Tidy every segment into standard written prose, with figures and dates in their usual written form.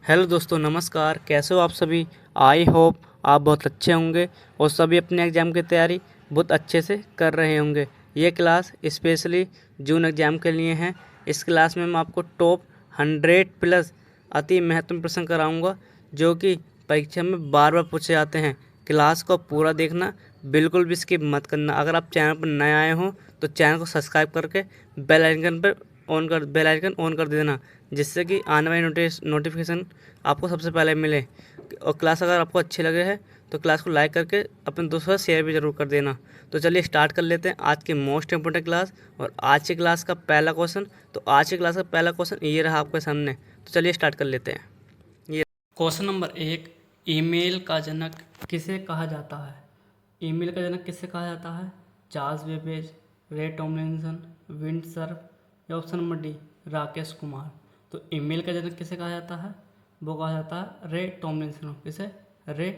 Hello दोस्तों, नमस्कार। कैसे हो आप सभी? आई होप आप बहुत अच्छे होंगे और सभी अपने एग्ज़ाम की तैयारी बहुत अच्छे से कर रहे होंगे। ये क्लास स्पेशली जून एग्ज़ाम के लिए है। इस क्लास में मैं आपको टॉप 100 प्लस अति महत्वपूर्ण प्रश्न कराऊंगा जो कि परीक्षा में बार बार पूछे जाते हैं। क्लास को पूरा देखना, बिल्कुल भी स्किप मत करना। अगर आप चैनल पर नए आए हो तो चैनल को सब्सक्राइब करके बेल आइकन ऑन कर देना, जिससे कि आने वाली नोटिफिकेशन आपको सबसे पहले मिले। और क्लास अगर आपको अच्छी लगे है तो क्लास को लाइक करके अपने दोस्तों से शेयर भी ज़रूर कर देना। तो चलिए स्टार्ट कर लेते हैं आज की मोस्ट इंपोर्टेंट क्लास और आज की क्लास का पहला क्वेश्चन। तो आज की क्लास का पहला क्वेश्चन ये रहा आपके सामने। तो चलिए स्टार्ट कर लेते हैं। ये क्वेश्चन नंबर 1, ईमेल का जनक किसे कहा जाता है? ईमेल का जनक किसे कहा जाता है? चार्ल्स बेबेज, रे टॉमलिंसन, विंडसर या option number D Rakesh Kumar. तो ईमेल का जनक किसे कहा जाता है? वो कहा जाता है रे टॉमलिंसन को। किसे? रे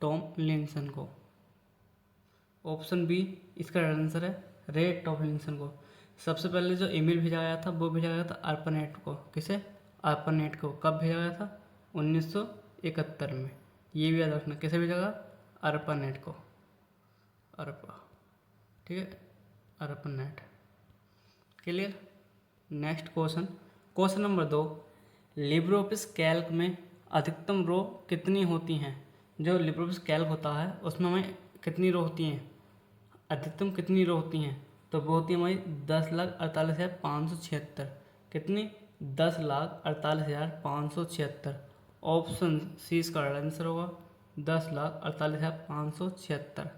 टॉमलिंसन को। ऑप्शन बी इसका राइट आंसर है, रे टॉमलिंसन को। सबसे पहले जो ईमेल भेजा गया था वो भेजा गया था अर्पनेट को। किसे? अर्पनेट को। कब भेजा गया था? 1971 में। ये भी याद रखना, किसे भेजा गया? अर्पनेट को। अर्पा, ठीक है, ARPANET. Clear. Next question, question number 2, Libre office Calc में अधिकतम रो कितनी होती हैं? जो लिब्रे ऑफिस कैल्क होता है उसमें हमें कितनी रो होती हैं, अधिकतम कितनी रो होती हैं? तो वो होती है हमारी 10,48,576। कितनी? 10,48,576। ऑप्शन सी इसका राइट आंसर होगा, 10,48,576।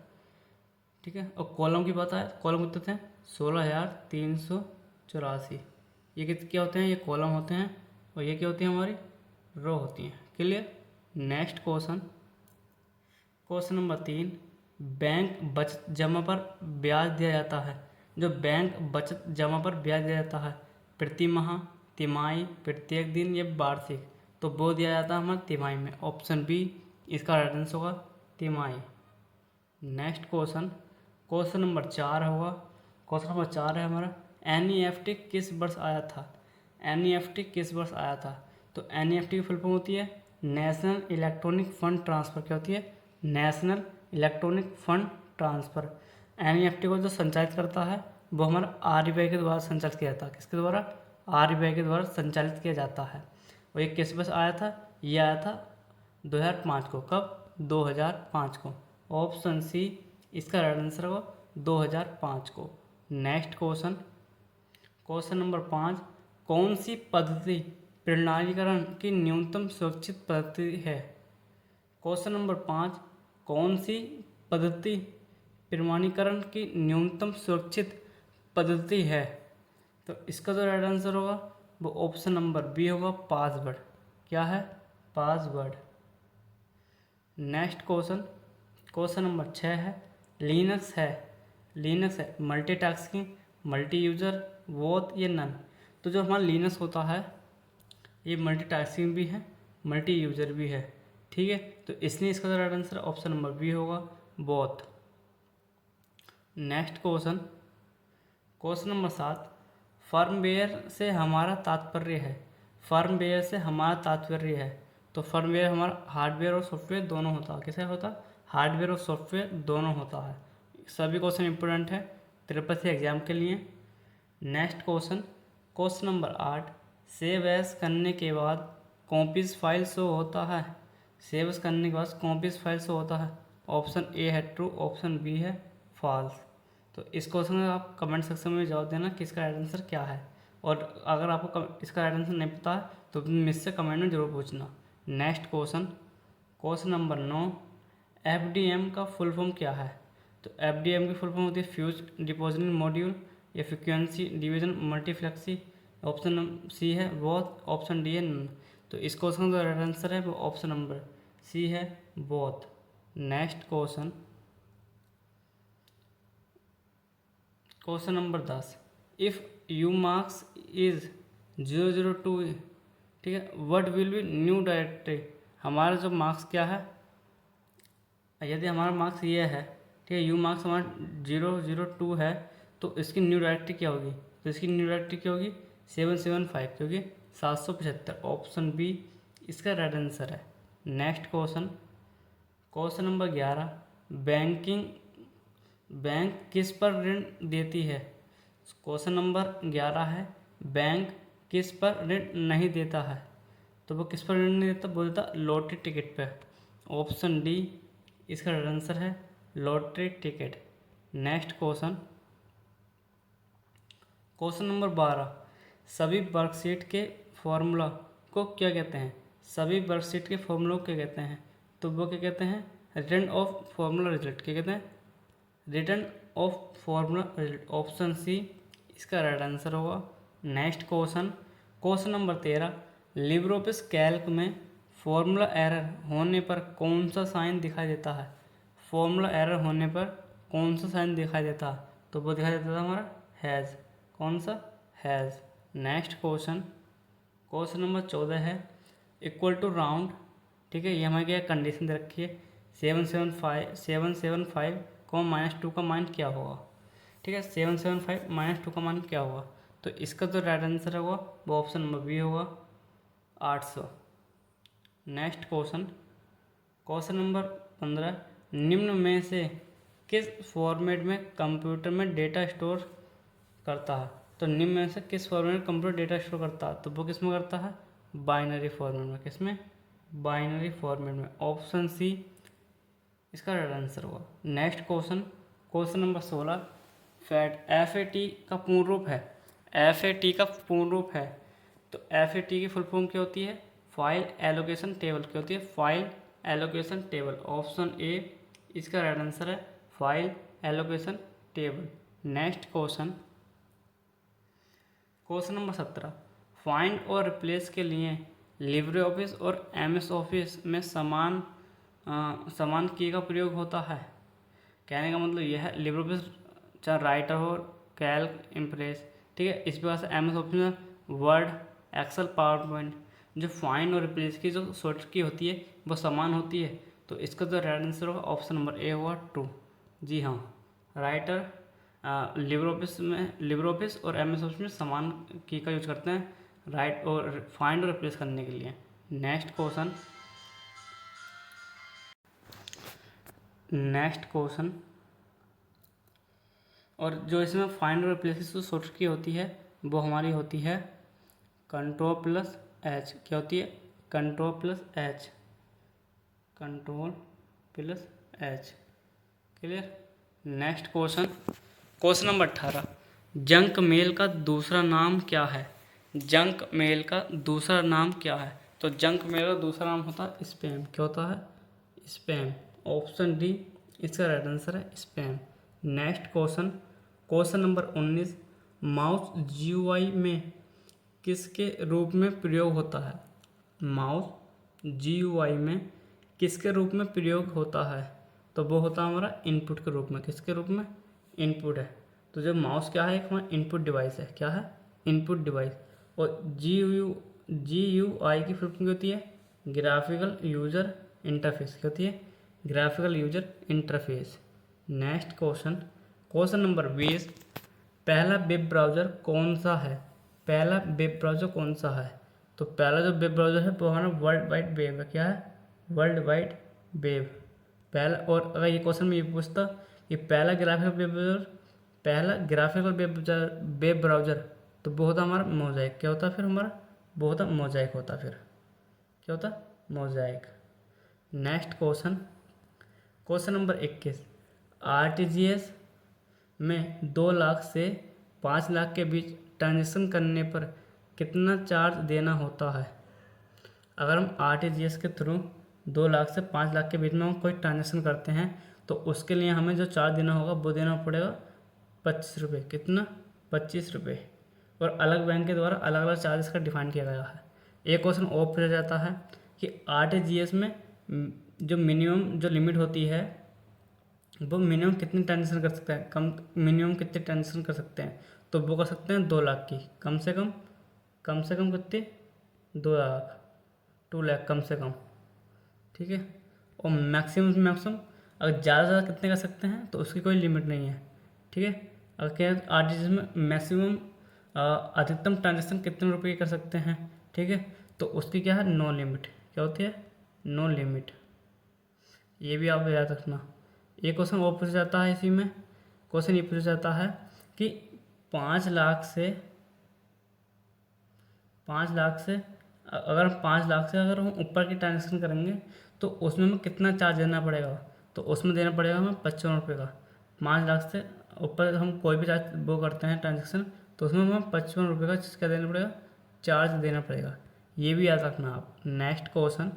ठीक है। और कॉलम की बात है, कॉलम कितने थे? 16,384। ये क्या होते हैं? ये कॉलम होते हैं और ये क्या होती है? हमारी रो होती हैं। Clear. Next question, question number 3, bank बचत जमा पर ब्याज दिया जाता है। जो बैंक बचत जमा पर ब्याज दिया जाता है, प्रति माह, तिमाही, प्रत्येक दिन या वार्षिक? तो वो दिया जाता है हमारे तिमाही में। ऑप्शन बी इसका राइट आंसर होगा, तिमाही। नेक्स्ट क्वेश्चन, क्वेश्चन नंबर 4 होगा। क्वेश्चन नंबर 4 है हमारा, एनईएफटी किस वर्ष आया था? एनईएफटी किस वर्ष आया था? तो एनईएफटी की फुल फॉर्म होती है नेशनल इलेक्ट्रॉनिक फंड ट्रांसफ़र। क्या होती है? National electronic fund transfer. NEFT को जो संचालित करता है वो हमारा आरबीआई के द्वारा संचालित किया जाता है। किसके द्वारा? आरबीआई के द्वारा संचालित किया जाता है। और ये किस वर्ष आया था? ये आया था 2005 को। कब? 2005 को। ऑप्शन सी इसका राइट आंसर होगा 2005 को। नेक्स्ट क्वेश्चन, क्वेश्चन नंबर 5, कौन सी पद्धति प्रमाणीकरण की न्यूनतम सुरक्षित पद्धति है? क्वेश्चन नंबर 5, कौन सी पद्धति प्रमाणीकरण की न्यूनतम सुरक्षित पद्धति है? तो इसका जो राइट आंसर होगा वो ऑप्शन नंबर बी होगा, पासवर्ड। क्या है? Password. Next question, question number 6 है, लिनक्स है, लिनक्स है मल्टीटास्किंग, मल्टी यूज़र, बोथ या नन? तो जो हमारा लिनक्स होता है ये मल्टीटास्किंग भी है, मल्टी यूज़र भी है। ठीक है। तो इसलिए इसका right answer option number B होगा, both. Next question, question number 7, firmware से हमारा तात्पर्य है। फर्मवेयर से हमारा तात्पर्य है। तो फर्मवेयर हमारा हार्डवेयर और सॉफ्टवेयर दोनों होता है। कैसे होता है? हार्डवेयर और सॉफ्टवेयर दोनों होता है। सभी क्वेश्चन इंपॉर्टेंट है त्रिपक्षीय एग्जाम के लिए। Next question, question number 8, save as करने के बाद कॉपीज फाइल शो होता है। सेव एज करने के बाद कॉपीज फाइल शो होता है। ऑप्शन ए है ट्रू, ऑप्शन बी है फॉल्स। तो इस क्वेश्चन में आप कमेंट सेक्शन में जवाब देना कि इसका राइट आंसर क्या है। और अगर आपको इसका राइट आंसर नहीं पता है तो मुझसे कमेंट में जरूर पूछना। Next question, question number 9, FDM का फुल फॉर्म क्या है? तो एफडीएम की फुल फॉर्म होती है फ्यूज डिपोजिशन मॉड्यूल या फ्रिक्वेंसी डिवीजन मल्टीप्लेक्सी। ऑप्शन सी है बोथ, ऑप्शन डी है नन। तो इस क्वेश्चन का राइट आंसर है वो ऑप्शन नंबर सी है, both. Next question, question number 10, if you marks is 002, ठीक है, what will be new directory? हमारा जो मार्क्स क्या है, यदि हमारा मार्क्स ये है, ठीक है, यू मार्क्स हमारा 002 है, तो इसकी न्यू डायरेक्टरी क्या होगी? तो इसकी न्यू डायरेक्टरी क्या होगी? 775, क्योंकि 775। ऑप्शन बी इसका राइट आंसर है। नेक्स्ट क्वेश्चन नंबर 11, बैंक किस पर ऋण देती है? क्वेश्चन नंबर 11 है, बैंक किस पर ऋण नहीं देता है? तो वो किस पर ऋण नहीं देता? बोलता लॉटरी टिकट पे। ऑप्शन डी इसका राइट आंसर है, lottery ticket. Next question number 12, सभी वर्कशीट के फॉर्मूला को क्या कहते हैं? सभी वर्कशीट के फॉर्मूला को क्या कहते हैं? तो वो क्या कहते हैं? Return of formula result. क्या कहते हैं? Return of formula result. Option C इसका राइट आंसर होगा। Next question number 13, LibreOffice Calc में फॉर्मूला एरर होने पर कौन सा साइन दिखाई देता है? फॉर्मूला एरर होने पर कौन सा साइन दिखाई देता है? तो वो दिखाई देता था हमारा हैज़। कौन सा? हैज़। नेक्स्ट क्वेश्चन नंबर 14 है, इक्वल टू राउंड। ठीक है, ये हमारे क्या कंडीशन दे रखी है, 775 को -2 का मान क्या होगा? ठीक है, 775 -2 का मान क्या होगा? तो इसका जो राइट आंसर होगा वो ऑप्शन नंबर बी होगा, 800। नेक्स्ट क्वेश्चन नंबर 15, निम्न में से किस फॉर्मेट में कंप्यूटर में डेटा स्टोर करता है? तो निम्न में से किस फॉर्मेट में कंप्यूटर डेटा स्टोर करता है? तो वो किस में करता है? बाइनरी फॉर्मेट में। किस में? बाइनरी फॉर्मेट में। ऑप्शन सी इसका राइट आंसर होगा। नेक्स्ट क्वेश्चन नंबर 16, FAT का पूर्ण रूप है। FAT का पूर्ण रूप है तो FAT की फुल फॉर्म क्या होती है? File allocation table. क्या होती है? File allocation table. Option A इसका राइट आंसर है, file allocation table. Next question number 17, find और रिप्लेस के लिए लिब्रे ऑफिस और MS ऑफिस में समान की का प्रयोग होता है। कहने का मतलब यह है, लिब्रे ऑफिस चाहे राइटर हो, कैल्क, इम्प्रेस, ठीक है, इस प्रकार से MS ऑफिस में वर्ड, एक्सेल, पावर पॉइंट, जो फाइंड और रिप्लेस की जो शॉर्ट की होती है वो समान होती है। तो इसका जो राइट आंसर होगा ऑप्शन नंबर ए होगा, 2। जी हाँ, राइटर लिब्रे ऑफिस और MS ऑफिस में समान की का यूज करते हैं राइट और फाइंड और रिप्लेस करने के लिए। नेक्स्ट क्वेश्चन और जो इसमें फाइंड और रिप्लेस की जो शॉर्ट की होती है वो हमारी होती है Ctrl+H। क्या होती है? Ctrl+H। Clear. Next question number 18, junk mail का दूसरा नाम क्या है? जंक मेल का दूसरा नाम क्या है? तो जंक मेल का दूसरा नाम होता है स्पैम। क्या होता है? स्पैम। ऑप्शन डी इसका राइट आंसर है, spam. Next question number 19, mouse GUI में किसके रूप में प्रयोग होता है? माउस GUI में किसके रूप में प्रयोग होता है? तो वो होता है हमारा इनपुट के रूप में। किसके रूप में? इनपुट है। तो जो माउस क्या है? एक हमारा इनपुट डिवाइस है। क्या है? Input device. और GUI की फुल फॉर्म होती है ग्राफिकल यूजर इंटरफेस। क्या होती है? Graphical user interface. Next question number 20, पहला वेब ब्राउज़र कौन सा है? पहला वेब ब्राउज़र कौन सा है? तो पहला जो वेब ब्राउज़र है वो हमारा वर्ल्ड वाइड वेब है। क्या है? वर्ल्ड वाइड वेब पहला। और अगर ये क्वेश्चन में ये पूछता कि पहला ग्राफिकल वेब ब्राउज़र तो वो होता हमारा मोज़ेक। क्या होता फिर हमारा? वो होता मोज़ेक होता। फिर क्या होता? Mosaic. Next question number 21, RTGS में 2 लाख से 5 लाख के बीच ट्रांजेक्शन करने पर कितना चार्ज देना होता है? अगर हम RTGS के थ्रू 2 लाख से 5 लाख के बीच में हम कोई ट्रांजेक्शन करते हैं तो उसके लिए हमें जो चार्ज देना होगा वो देना पड़ेगा 25 रुपये। कितना? 25 रुपये। और अलग बैंक के द्वारा अलग अलग चार्जेस का डिफाइन किया गया है। एक क्वेश्चन और पूछा जाता है कि RTGS में जो मिनिमम जो लिमिट होती है वो मिनिमम कितनी ट्रांजेक्शन कर सकते हैं? मिनिमम कितने ट्रांजेक्शन कर सकते हैं? तो वो कर सकते हैं 2 लाख की। कम से कम कितने? 2 लाख, 2 लाख कम से कम। ठीक है। और मैक्सिमम अगर ज़्यादा कितने कर सकते हैं तो उसकी कोई लिमिट नहीं है। ठीक है। अगर क्या RTGS में मैक्सिमम अधिकतम ट्रांजेक्शन कितने रुपये कर सकते हैं? ठीक है, तो उसकी क्या है? No limit. क्या होती है, नो लिमिट। ये भी आप याद रखना। एक क्वेश्चन और पूछा जाता है इसी में, क्वेश्चन ये पूछा जाता है कि 5 लाख से अगर 5 लाख से अगर हम ऊपर की ट्रांजेक्शन करेंगे तो उसमें हमें कितना चार्ज देना पड़ेगा, तो उसमें देना पड़ेगा हमें 55 रुपये का। 5 लाख से ऊपर हम कोई भी चार्ज वो करते हैं ट्रांजेक्शन, तो उसमें हमें 55 रुपये का क्या देना पड़ेगा, चार्ज देना पड़ेगा। ये भी याद रखना आप। नेक्स्ट क्वेश्चन,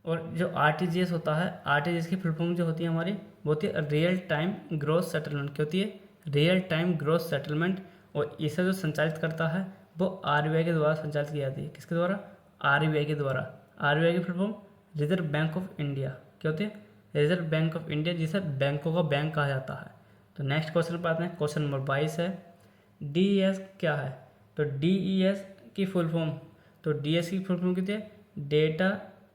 और जो आरटीजीएस होता है, आरटीजीएस की फुल फॉर्म जो होती है हमारी, वो होती है रियल टाइम ग्रॉस सेटलमेंट। क्या होती है, रियल टाइम ग्रॉस सेटलमेंट। और इसे जो संचालित करता है वो आरबीआई के द्वारा संचालित की जाती है। किसके द्वारा, आरबीआई के द्वारा। आरबीआई की full form reserve bank of India. क्या होती है, रिजर्व बैंक ऑफ इंडिया, जिसे बैंकों का बैंक कहा जाता है। तो नेक्स्ट क्वेश्चन पर आते हैं, क्वेश्चन नंबर 22 है, डीईएस क्या है। तो डीईएस की फुल फॉर्म, तो डीएस की फुल फॉर्म कितनी है, डेटा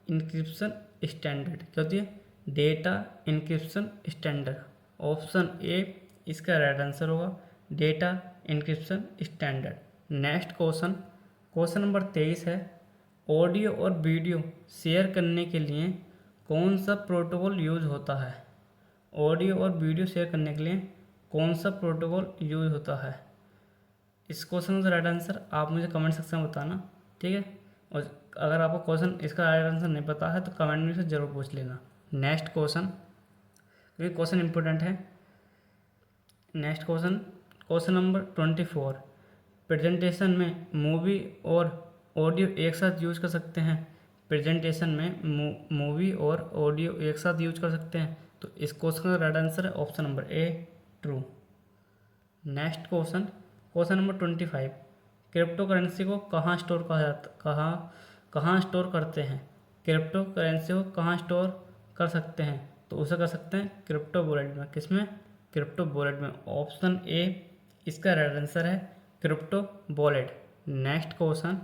इंक्रिप्शन स्टैंडर्ड। क्या होती है, data encryption standard. Option A इसका राइट आंसर होगा, data encryption standard. Next question, question number 23 है, ऑडियो और वीडियो शेयर करने के लिए कौन सा प्रोटोकॉल यूज होता है। ऑडियो और वीडियो शेयर करने के लिए कौन सा प्रोटोकॉल यूज होता है। इस क्वेश्चन का राइट आंसर आप मुझे कमेंट सेक्शन में बताना, ठीक है। और अगर आपको क्वेश्चन इसका राइट आंसर नहीं पता है तो कमेंट में से ज़रूर पूछ लेना। नेक्स्ट क्वेश्चन, क्योंकि क्वेश्चन इंपॉर्टेंट है। Next question, question number 24, presentation में मूवी और ऑडियो एक साथ यूज कर सकते हैं। प्रेजेंटेशन में मूवी और ऑडियो एक साथ यूज कर सकते हैं। तो इस क्वेश्चन का राइट आंसर है option number A, true. Next question, question number 25, crypto currency को कहाँ स्टोर कहा जाता, कहाँ स्टोर करते हैं। क्रिप्टो करेंसी को कहाँ स्टोर कर सकते हैं, तो उसे कर सकते हैं क्रिप्टो वॉलेट में। किसमें, क्रिप्टो वॉलेट में। ऑप्शन ए इसका राइट आंसर है, crypto wallet. Next question,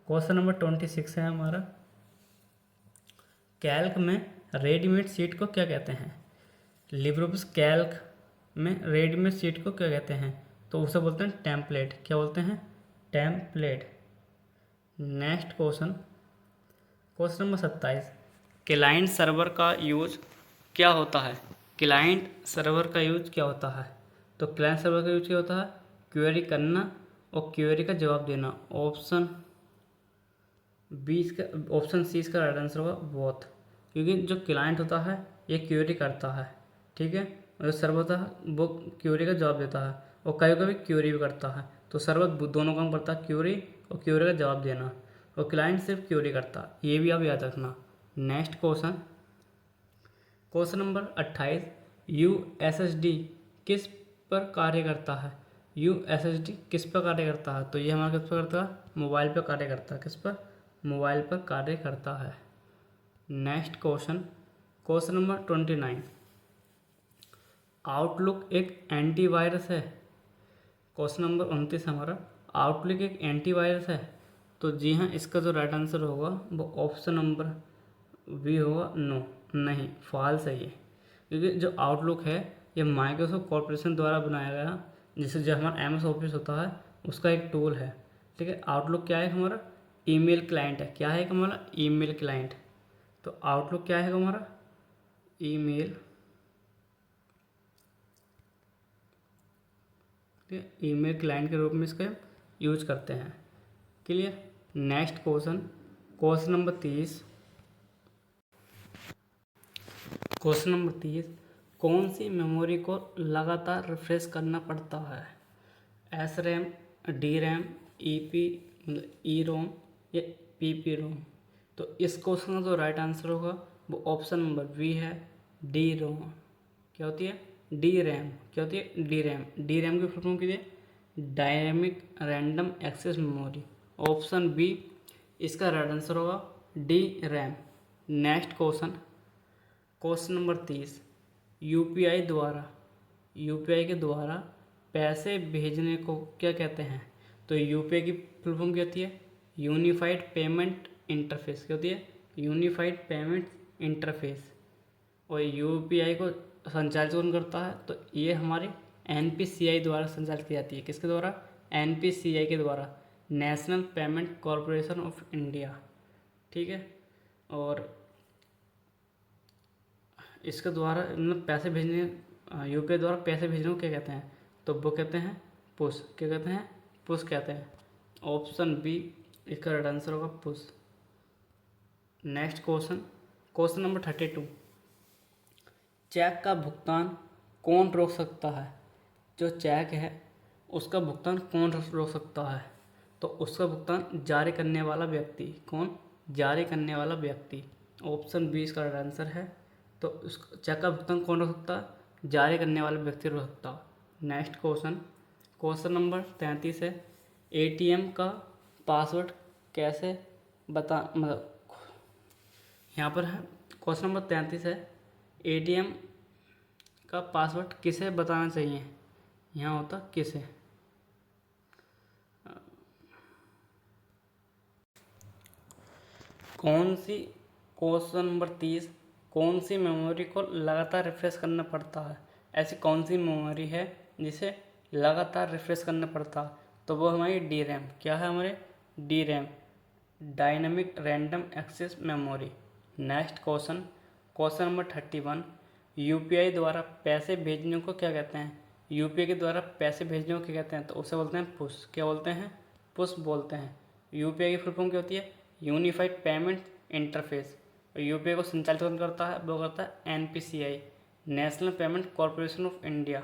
question number 26 है हमारा, कैल्क में रेडीमेड शीट को क्या कहते हैं। लिब्रियोफिस कैल्क में रेडीमेड शीट को क्या कहते हैं, तो उसे बोलते हैं टेम्पलेट। क्या बोलते हैं, template. Next question, question number 27, client server का यूज क्या होता है। क्लाइंट सर्वर का यूज क्या होता है, तो क्लाइंट सर्वर का यूज क्या होता है, क्वेरी करना और क्वेरी का जवाब देना। ऑप्शन ऑप्शन सी इसका राइट आंसर होगा बोथ, क्योंकि जो क्लाइंट होता है ये क्वेरी करता है, ठीक है, और जो सर्वर होता है वो क्वेरी का जवाब देता है, और कभी कभी क्वेरी भी करता है। तो सर्वर दोनों काम करता है, क्वेरी और क्वेरी का जवाब देना, और क्लाइंट सिर्फ क्वेरी करता है। ये भी आप याद रखना। Next question, question number 28, USSD किस पर कार्य करता है। यूएसएसडी किस पर कार्य करता है, तो ये हमारा किस पर करता है, मोबाइल पर कार्य करता है। किस पर, मोबाइल पर कार्य करता है। Next question, question number 29, outlook एक एंटीवायरस है। क्वेश्चन नंबर 29 हमारा, आउटलुक एक एंटीवायरस है। तो जी हाँ, इसका जो राइट आंसर होगा वो ऑप्शन नंबर बी होगा, नो, नहीं, फॉल्स है ये। क्योंकि जो आउटलुक है ये माइक्रोसॉफ्ट कॉर्पोरेशन द्वारा बनाया गया, जिससे जो हमारा एमएस ऑफिस होता है उसका एक टूल है, ठीक है। आउटलुक क्या है हमारा, ईमेल क्लाइंट है। क्या है हमारा, ईमेल क्लाइंट। तो आउटलुक क्या है हमारा, ईमेल, ठीक है, ईमेल क्लाइंट के रूप में इसका यूज करते हैं। Clear. Next question, question number 30, question number 30, कौन सी मेमोरी को लगातार रिफ्रेश करना पड़ता है। एस रैम, डी रैम, ई रोम या पी रोम। तो इस क्वेश्चन का जो राइट आंसर होगा वो ऑप्शन नंबर बी है, डी रोम। क्या होती है, डी रैम। क्या होती है, डी रैम। डी रैम की फुल फॉर्म कीजिए, dynamic random access memory. Option B इसका राइट आंसर होगा, D RAM. Next question, question number 30, UPI के द्वारा पैसे भेजने को क्या कहते हैं। तो यूपीआई की फुल फॉर्म क्या होती है, यूनिफाइड पेमेंट इंटरफेस। क्या होती है, यूनिफाइड पेमेंट इंटरफेस। और यूपीआई को संचालित कौन करता है, तो ये हमारे एनपीसीआई द्वारा संचालित की जाती है। किसके द्वारा, एनपीसीआई के द्वारा, national payment corporation of India, ठीक है। और इसके द्वारा मतलब पैसे भेजने, यूपीआई द्वारा पैसे भेजने को क्या कहते हैं, तो वो कहते हैं पुश। क्या कहते हैं, पुश कहते हैं। ऑप्शन बी इसका राइट आंसर होगा push. Next question, question number 32, cheque का भुगतान कौन रोक सकता है। जो चेक है उसका भुगतान कौन रोक सकता है, तो उसका भुगतान जारी करने वाला व्यक्ति। कौन, जारी करने वाला व्यक्ति। ऑप्शन बी इसका राइट आंसर है। तो उस चेक का भुगतान कौन रोक सकता है, जारी करने वाला व्यक्ति रोक सकता है। नेक्स्ट क्वेश्चन, क्वेश्चन नंबर 33 है, एटीएम का पासवर्ड कैसे बता, मतलब यहाँ पर है क्वेश्चन नंबर 33 है, एटीएम का पासवर्ड किसे बताना चाहिए। यहाँ होता किसे। कौन सी, क्वेश्चन नंबर 30, कौन सी मेमोरी को लगातार रिफ्रेश करना पड़ता है। ऐसी कौन सी मेमोरी है जिसे लगातार रिफ्रेश करना पड़ता है, तो वो हमारी डी रैम। क्या है हमारे, D RAM, dynamic random access memory. Next question, question number 31, UPI द्वारा पैसे भेजने को क्या कहते हैं। यूपीआई के द्वारा पैसे भेजने को क्या कहते हैं, तो उसे बोलते हैं पुश। क्या बोलते हैं, पुश बोलते हैं। यूपीआई की फुल फॉर्म क्या होती है, यूनिफाइड पेमेंट इंटरफेस। यूपीआई को संचालित कौन करता है, वो करता है NPCI, national payment corporation of India.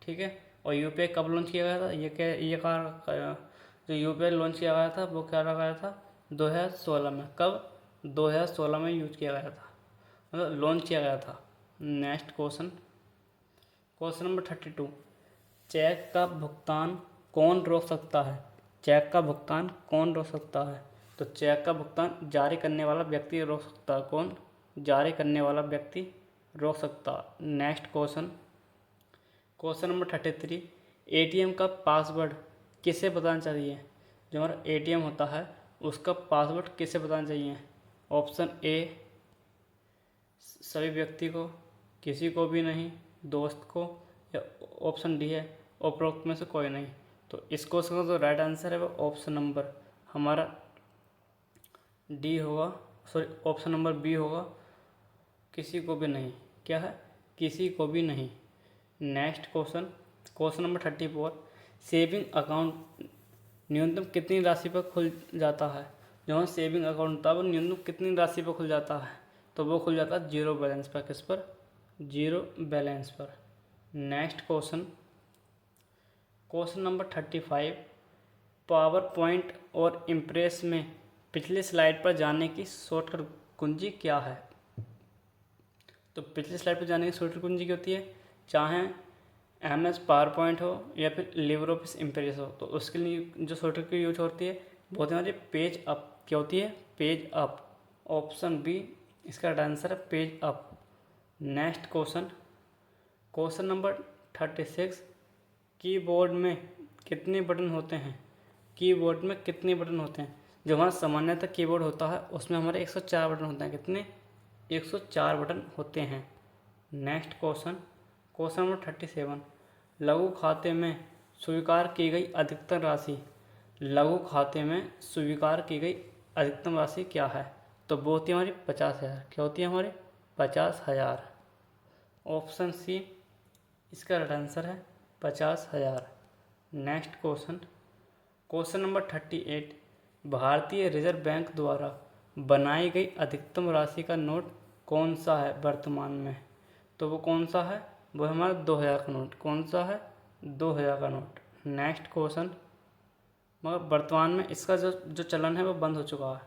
ठीक है। और यूपीआई कब लॉन्च किया गया था, ये जो यूपीआई लॉन्च किया गया था वो क्या रखा गया था, 2016 में। कब, 2016 में यूज किया गया था, मतलब लॉन्च किया गया था। Next question, question number 32, cheque का भुगतान कौन रोक सकता है। चेक का भुगतान कौन रोक सकता है, तो चेक का भुगतान जारी करने वाला व्यक्ति रोक सकता है। कौन, जारी करने वाला व्यक्ति रोक सकता है। Next question, question number 33, ATM का पासवर्ड किसे बताना चाहिए। जो हमारा एटीएम होता है उसका पासवर्ड किसे बताना चाहिए। ऑप्शन ए सभी व्यक्ति को, किसी को भी नहीं, दोस्त को, या ऑप्शन डी है उपरोक्त में से कोई नहीं। तो इस क्वेश्चन का जो राइट आंसर है वो ऑप्शन नंबर हमारा डी होगा, सॉरी ऑप्शन नंबर बी होगा, किसी को भी नहीं। क्या है, किसी को भी नहीं। Next question, question number 34, saving account न्यूनतम कितनी राशि पर खुल जाता है। जो है सेविंग अकाउंट था वो न्यूनतम कितनी राशि पर खुल जाता है, तो वो खुल जाता है जीरो बैलेंस पर। किस पर, जीरो बैलेंस पर। Next question, question number 35, power point और इम्प्रेस में पिछली स्लाइड पर जाने की शॉर्टकट कुंजी क्या है। तो पिछली स्लाइड पर जाने की शॉर्टकट कुंजी क्या होती है, चाहे MS पावर पॉइंट हो या फिर लिबर ऑफिस इम्प्रेस हो, तो उसके लिए जो शॉर्टकट की यूज होती है वो होती है हमारी पेज अप। क्या होती है, पेज अप। ऑप्शन बी इसका आंसर है page up. Next question, question number 36, keyboard में कितने बटन होते हैं। कीबोर्ड में कितने बटन होते हैं। जो हमारा सामान्यतः कीबोर्ड होता है उसमें हमारे 104 बटन होते हैं। कितने, 104 बटन होते हैं। नेक्स्ट क्वेश्चन, क्वेश्चन नंबर 37, लघु खाते में स्वीकार की गई अधिकतम राशि। लघु खाते में स्वीकार की गई अधिकतम राशि क्या है, तो वो होती है हमारी 50,000। क्या होती है हमारी 50,000। ऑप्शन सी इसका राइट आंसर है 50,000। नेक्स्ट क्वेश्चन, क्वेश्चन नंबर 38, भारतीय रिजर्व बैंक द्वारा बनाई गई अधिकतम राशि का नोट कौन सा है वर्तमान में, तो वो कौन सा है, वो हमारा 2000 का नोट। कौन सा है, 2000 का नोट। नेक्स्ट क्वेश्चन, मगर वर्तमान में इसका जो चलन है वो बंद हो चुका है।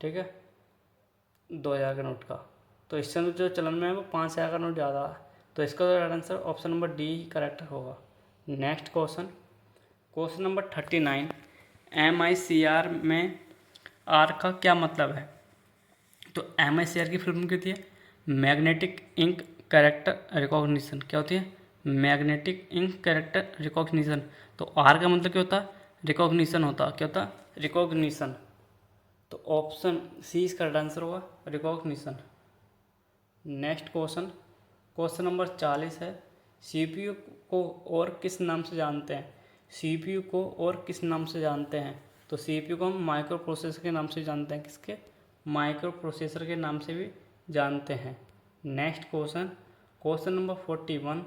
ठीक है, 2000 के नोट का। तो इस समय जो चलन में है वो 5000 का नोट ज़्यादा है। तो इसका right answer option number D ही करेक्ट होगा। Next question, question number 39, MICR में आर का क्या मतलब है। तो MICR की फुल फॉर्म क्या होती है, मैग्नेटिक इंक कैरेक्टर रिकॉग्निशन। क्या होती है, मैग्नेटिक इंक कैरेक्टर रिकॉग्निशन। तो आर का मतलब क्या होता है, रिकॉग्निशन होता है। क्या होता है, रिकॉग्निशन। तो ऑप्शन सी इसका आंसर होगा recognition. Next question, question number 40 है, CPU को और किस नाम से जानते हैं। CPU को और किस नाम से जानते हैं, तो CPU को हम माइक्रो प्रोसेसर के नाम से जानते हैं। किसके, माइक्रो प्रोसेसर के नाम से भी जानते हैं। Next question, question number 41,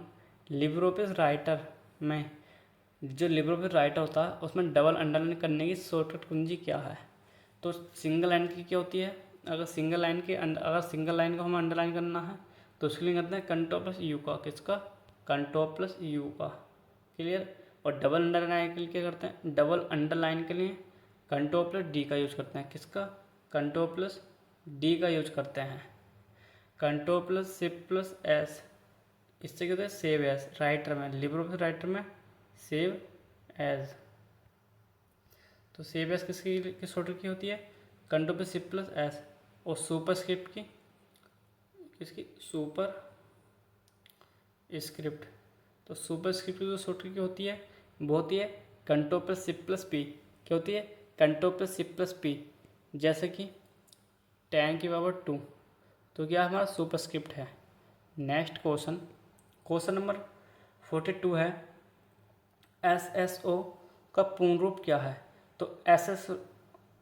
Libre office writer में जो लिब्रे ऑफिस राइटर होता है उसमें डबल अंडरलाइन करने की शॉर्टकट कुंजी क्या है? तो सिंगल लाइन की क्या होती है? अगर सिंगल लाइन को हमें अंडरलाइन करना है तो उसके लिए करते हैं कंट्रोल प्लस यू का। किसका? कंट्रोल प्लस यू का। क्लियर। और डबल अंडरलाइन के लिए क्या करते हैं? डबल अंडरलाइन के लिए कंट्रोल प्लस डी का यूज करते हैं। किसका? कंट्रोल प्लस डी का यूज करते हैं। Control plus shift plus S, इससे क्या होता है? Save as. राइटर में, लिब्रे ऑफिस राइटर में सेव एज। तो सेव एज किसकी शॉर्टकट की होती है? Control plus shift plus S. और सुपर स्क्रिप्ट की किसकी? Super script. तो सुपर स्क्रिप्ट की जो शॉर्टकट की होती है वो होती है control plus shift plus P. क्या होती है? Control plus shift plus P. जैसे कि 10⁻², तो क्या हमारा सुपर स्क्रिप्ट है। नेक्स्ट क्वेश्चन, क्वेश्चन नंबर 42 है, SSO का पूर्ण रूप क्या है? तो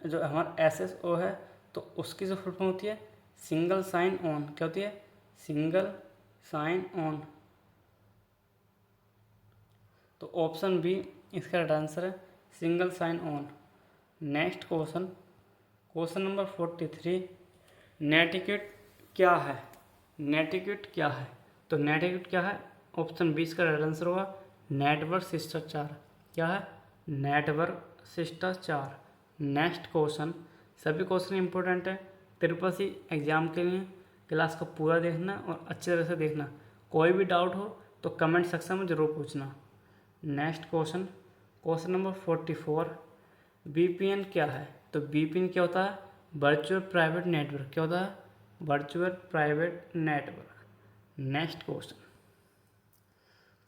जो हमारा SSO है तो उसकी जो फुल फॉर्म होती है सिंगल साइन ऑन। क्या होती है? Single sign on. तो ऑप्शन बी इसका राइट आंसर है, single sign on. Next question, question number 43, netiquette क्या है? नेटिक्वेट क्या है? तो नेटिक्वेट क्या है? ऑप्शन बी इसका राइट आंसर होगा, नेटवर्क शिष्टाचार। क्या है? नेटवर्क शिष्टाचार। नेक्स्ट क्वेश्चन, सभी क्वेश्चन इंपॉर्टेंट है त्रिपसी एग्जाम के लिए। क्लास को पूरा देखना और अच्छे तरह से देखना। कोई भी डाउट हो तो कमेंट सेक्शन में ज़रूर पूछना। Next question, question number 44, VPN क्या है? तो VPN क्या होता है? Virtual private network. क्या होता है? Virtual private network. Next question,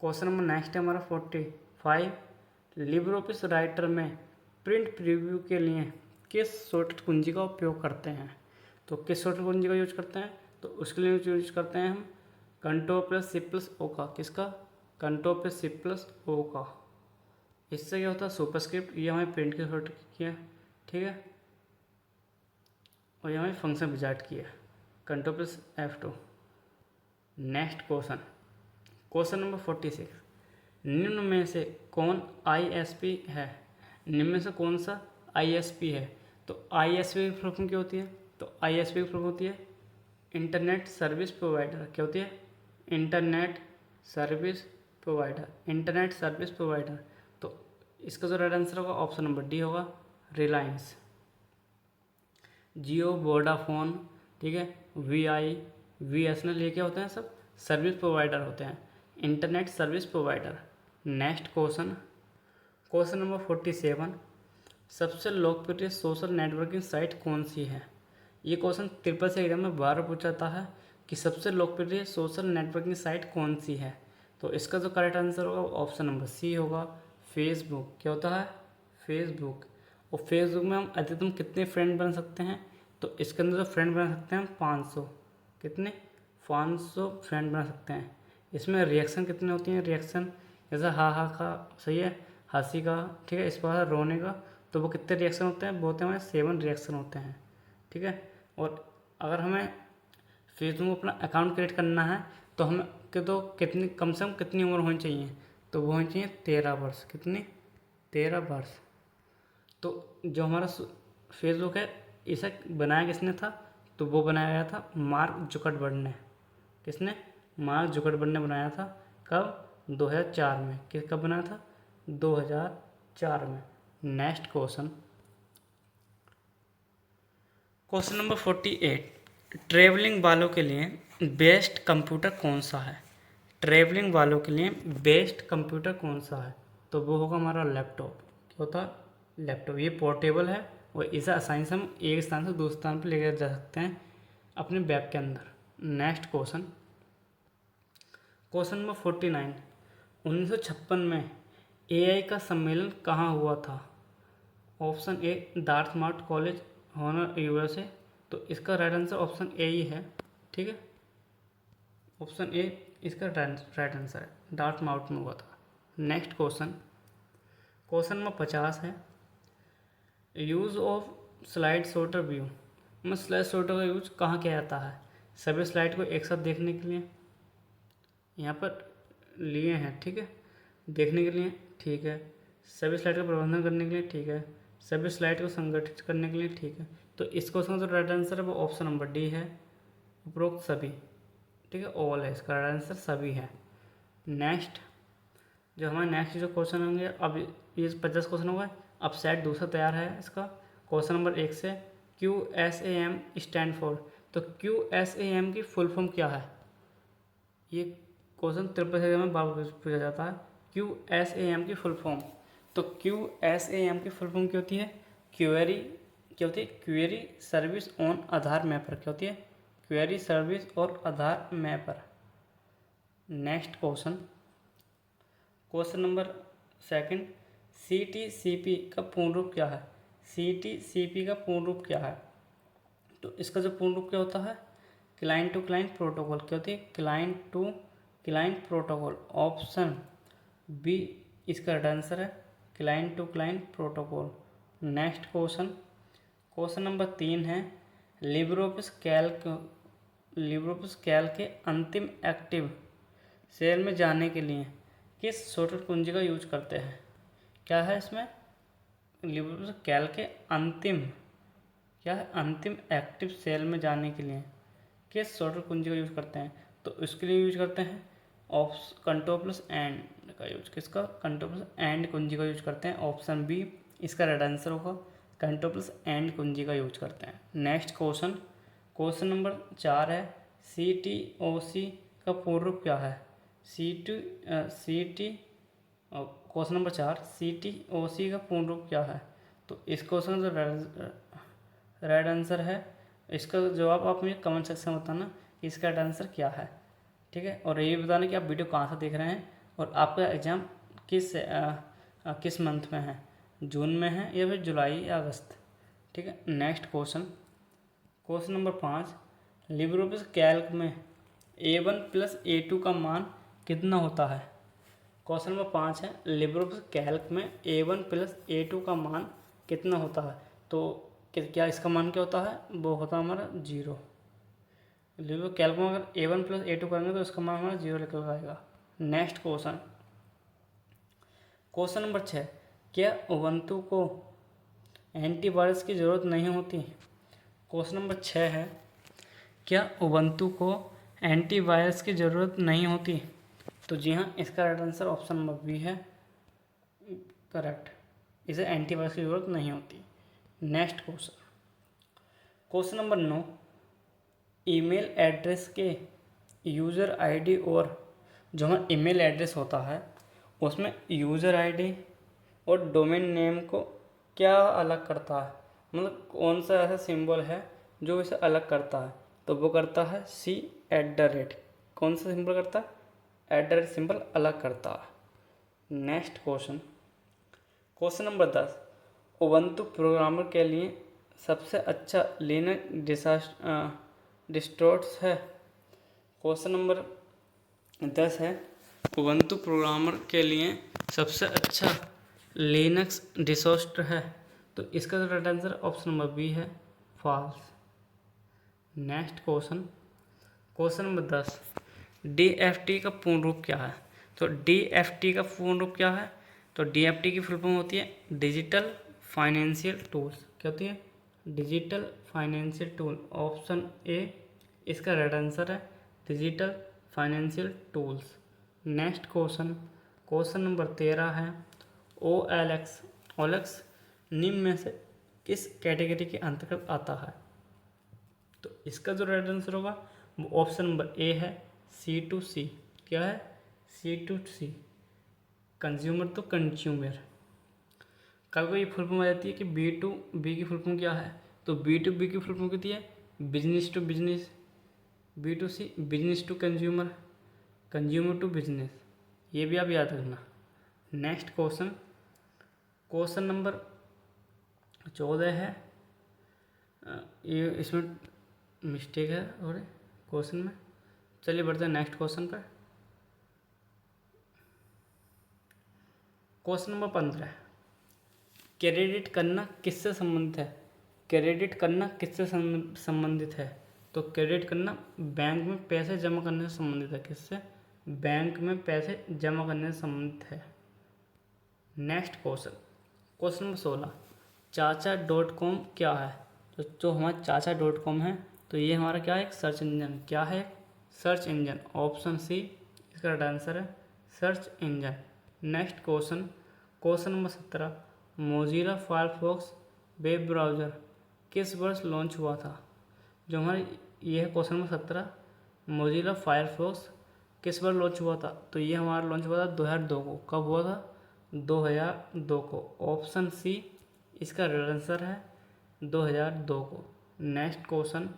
question number next है हमारा 45, लिब्रे ऑफिस राइटर में प्रिंट प्रीव्यू के लिए किस शॉर्टकट कुंजी का उपयोग करते हैं? तो किस शॉर्टकट कुंजी का यूज करते हैं? तो उसके लिए यूज करते हैं हम control plus shift plus O का। किसका? Control plus shift plus O का। इससे क्या होता है? सुपरस्क्रिप्ट, ये हमें प्रिंट की शॉर्टकट की है, ठीक है। और ये हमें फंक्शन विजार्ट की है, control plus F2। Next question, question number 46, निम्न में से कौन ISP है? निम्न में से कौन सा ISP है? तो ISP की फुल फॉर्म क्या होती है? तो ISP की फुल फॉर्म होती है इंटरनेट सर्विस प्रोवाइडर। क्या होती है? Internet service provider. Internet service provider. तो इसका जो राइट आंसर होगा ऑप्शन नंबर डी होगा, रिलायंस। जियो, वोडाफोन, ठीक है, VI, BSNL, ये क्या होते हैं? सब सर्विस प्रोवाइडर होते हैं, internet service provider. Next question, question number 47, सबसे लोकप्रिय सोशल नेटवर्किंग साइट कौन सी है? ये क्वेश्चन ट्रिपल से एग्जाम में बार पूछा जाता है कि सबसे लोकप्रिय सोशल नेटवर्किंग साइट कौन सी है। तो इसका जो करेक्ट आंसर होगा ऑप्शन नंबर सी होगा, फेसबुक। क्या होता है? फेसबुक। और फेसबुक में हम अधिकतम कितने फ्रेंड बन सकते हैं? तो इसके अंदर जो फ्रेंड बना सकते हैं हम 500। कितने? 500 फ्रेंड बना सकते हैं। इसमें रिएक्शन कितने होती हैं? रिएक्शन जैसे हा का, सही है, हंसी का, ठीक है, इस बार रोने का, तो वो कितने रिएक्शन होते हैं? वो होते हैं हमारे 7 रिएक्शन होते हैं, ठीक है। और अगर हमें फेसबुक में अपना अकाउंट क्रिएट करना है तो हमें तो कितनी, कम से कम कितनी उम्र होनी चाहिए? तो वो होनी चाहिए 13 वर्ष। कितनी? 13 वर्ष। तो जो हमारा फेसबुक है इसे बनाया किसने था? तो वो बनाया गया था मार्क जुकरबर्ग ने। किसने? मार्क जुकरबर्ग ने बनाया था। कब? 2004 में। कब बनाया था? 2004 में। Next question, question number 48, travelling वालों के लिए बेस्ट कंप्यूटर कौन सा है? ट्रैवलिंग वालों के लिए बेस्ट कंप्यूटर कौन सा है? तो वो होगा हमारा लैपटॉप। क्या होता है? लैपटॉप। ये पोर्टेबल है और इसे आसानी से हम एक स्थान से दूसरे स्थान पर लेकर जा सकते हैं अपने बैग के अंदर। नेक्स्ट क्वेश्चन, क्वेश्चन नंबर 49, 1956 में AI का सम्मेलन कहाँ हुआ था? Option A Dartmouth college, Hanover, USA। तो इसका राइट आंसर ऑप्शन ए ही है, ठीक है। ऑप्शन ए इसका राइट आंसर है, डार्थमाउथ में हुआ था। नेक्स्ट क्वेश्चन, क्वेश्चन नंबर 50 है, use of slide shorter view मैं स्लाइड सॉर्टर का यूज कहाँ किया जाता है? सभी स्लाइड को एक साथ देखने के लिए यहाँ पर लिए हैं, ठीक है, देखने के लिए, ठीक है, सभी स्लाइड का प्रबंधन करने के लिए, ठीक है, सभी स्लाइड को संगठित करने के लिए, ठीक है। तो इस क्वेश्चन का जो राइट आंसर है वो ऑप्शन नंबर डी है, उपरोक्त सभी, ठीक है, ऑल है, इसका राइट आंसर सभी है। नेक्स्ट जो हमारे नेक्स्ट जो क्वेश्चन होंगे, अब ये 50 क्वेश्चन हो गए, अब सेट दूसरा तैयार है इसका। क्वेश्चन नंबर 1 से QSAM स्टैंड फॉर, तो QSAM की फुल फॉर्म क्या है? ये क्वेश्चन त्रिपल एग्जाम में बार बार पूछा जाता है। QSAM की फुल फॉर्म, तो QSAM की फुल फॉर्म क्या होती है? क्वेरी, क्या होती है? Query service on Aadhaar mapper, क्या होती है? क्वेरी सर्विस और Aadhaar mapper. Next question, question number second, CTCP का पूर्ण रूप क्या है? CTCP का पूर्ण रूप क्या है? तो इसका जो पूर्ण रूप क्या होता है? क्लाइंट टू क्लाइंट प्रोटोकॉल, क्या होती है? Client to client protocol, option B इसका राइट आंसर है, client to client protocol. Next question, question number 3 है, लिब्रोपिस कैल्क के अंतिम एक्टिव सेल में जाने के लिए किस शॉर्टकट कुंजी का यूज करते हैं? क्या है इसमें? लिब्रोपिस कैल्क के अंतिम, क्या है? अंतिम एक्टिव सेल में जाने के लिए किस शॉर्टकट कुंजी का यूज करते हैं? तो इसके लिए यूज करते हैं कंट्रोल प्लस एंड का यूज। किसका? कंट्रोल प्लस एंड कुंजी का यूज करते हैं, ऑप्शन बी इसका राइट आंसर होगा, कंट्रोल प्लस एंड कुंजी का यूज करते हैं। नेक्स्ट क्वेश्चन, क्वेश्चन नंबर 4 है, CTOC का पूर्ण रूप क्या है? क्वेश्चन नंबर 4, CTOC का पूर्ण रूप क्या है? तो इस क्वेश्चन का राइट आंसर है, इसका जवाब आप मुझे कमेंट सेक्शन में बताना कि इसका राइट आंसर क्या है, ठीक है। और ये भी बताना कि आप वीडियो कहाँ से देख रहे हैं और आपका एग्ज़ाम किस मंथ में है, जून में है या फिर जुलाई या अगस्त, ठीक है। Next question, question number 5, LibreOffice Calc में A1 प्लस A2 का मान कितना होता है? क्वेश्चन नंबर 5 है, लिब्रोपिस कैल्क में A1 प्लस A2 का मान कितना होता है? तो क्या इसका मान क्या होता है? वो होता है हमारा 0। लिब्रो कैल्क में अगर A1 प्लस A2 करेंगे तो इसका मान हमारा 0 निकल आएगा। नेक्स्ट क्वेश्चन, क्वेश्चन नंबर 6, क्या उबंटू को एंटीवायरस की ज़रूरत नहीं होती? क्वेश्चन नंबर 6 है, क्या उबंटू को एंटीवायरस की ज़रूरत नहीं होती? तो जी हाँ, इसका right answer option number B है, करेक्ट, इसे एंटीवायरस की ज़रूरत नहीं होती। Next question, question number 9, email address के यूज़र आईडी और जो हमारा ईमेल एड्रेस होता है उसमें यूज़र आईडी और डोमेन नेम को क्या अलग करता है? मतलब कौन सा ऐसा सिंबल है जो इसे अलग करता है? तो वो करता है C@। कौन सा सिंबल करता है? @ सिंबल अलग करता है। Next question, question number 10, Ubuntu programmer के लिए सबसे अच्छा लिनक्स डिस्ट्रोट्स है? क्वेश्चन नंबर 10 है, उबंटू प्रोग्रामर के लिए सबसे अच्छा लिनक्स डिस्ट्रोट है? तो इसका जो right answer option number B है, false. Next question, question number 10, DFT का पूर्ण रूप क्या है? तो DFT का पूर्ण रूप क्या है? तो DFT की फुल फॉर्म होती है डिजिटल फाइनेंशियल टूल्स, क्या होती है? Digital financial tool, option A इसका राइट आंसर है, digital financial tools. Next question, question number 13 है, OLX निम्न में से किस कैटेगरी के अंतर्गत आता है? तो इसका जो राइट आंसर होगा वो ऑप्शन नंबर ए है, C2C। क्या है? C2C, consumer to consumer. कल को ये फुल फॉर्म आ जाती है कि B2B की फुल फॉर्म क्या है? तो B2B की फुल फॉर्म कितनी है? Business to business. B2C business to consumer, consumer to business, ये भी आप याद रखना। नेक्स्ट क्वेश्चन, क्वेश्चन नंबर 14 है, ये इसमें मिस्टेक है और क्वेश्चन में। चलिए बढ़ते हैं नेक्स्ट क्वेश्चन पर। क्वेश्चन नंबर 15, क्रेडिट करना किससे संबंधित है? क्रेडिट करना किससे संबंधित है? तो क्रेडिट करना बैंक में पैसे जमा करने से संबंधित है। किससे? बैंक में पैसे जमा करने से संबंधित है। नेक्स्ट क्वेश्चन, क्वेश्चन नंबर 16, चाचा.com क्या है? तो जो हमारा चाचा.com है, तो ये हमारा क्या है? एक सर्च इंजन। क्या है? Search engine. ऑप्शन सी इसका राइट आंसर है, search engine. Next question, question number 17, Mozilla Firefox web browser किस वर्ष लॉन्च हुआ था? जो हमारे ये है क्वेश्चन नंबर 17, मोजिला फायरफॉक्स किस वर्ष लॉन्च हुआ था? तो ये हमारा लॉन्च हुआ था 2002 को। कब हुआ था? 2002 को। ऑप्शन सी इसका राइट आंसर है, 2002 को। नेक्स्ट क्वेश्चन,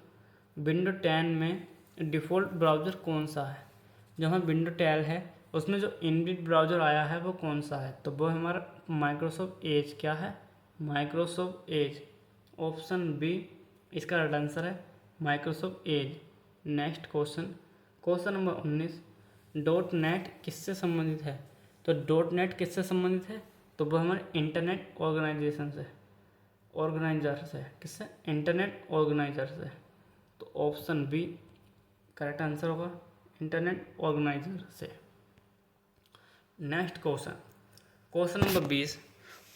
विंडो 10 में डिफ़ॉल्ट ब्राउज़र कौन सा है? जो हमारा विंडो 10 है उसमें जो इनबिल्ट ब्राउज़र आया है वो कौन सा है? तो वो हमारा माइक्रोसॉफ्ट एज। क्या है? Microsoft Edge. ऑप्शन बी इसका राइट आंसर है, Microsoft Edge. Next question, question number 19, dot net किससे संबंधित है? तो डॉट नेट किससे संबंधित है? तो वो हमारे इंटरनेट ऑर्गेनाइजेशन से, ऑर्गेनाइजर से। किससे? इंटरनेट ऑर्गेनाइजर से। तो ऑप्शन बी करेक्ट आंसर होगा, इंटरनेट ऑर्गेनाइजर से। Next question, question number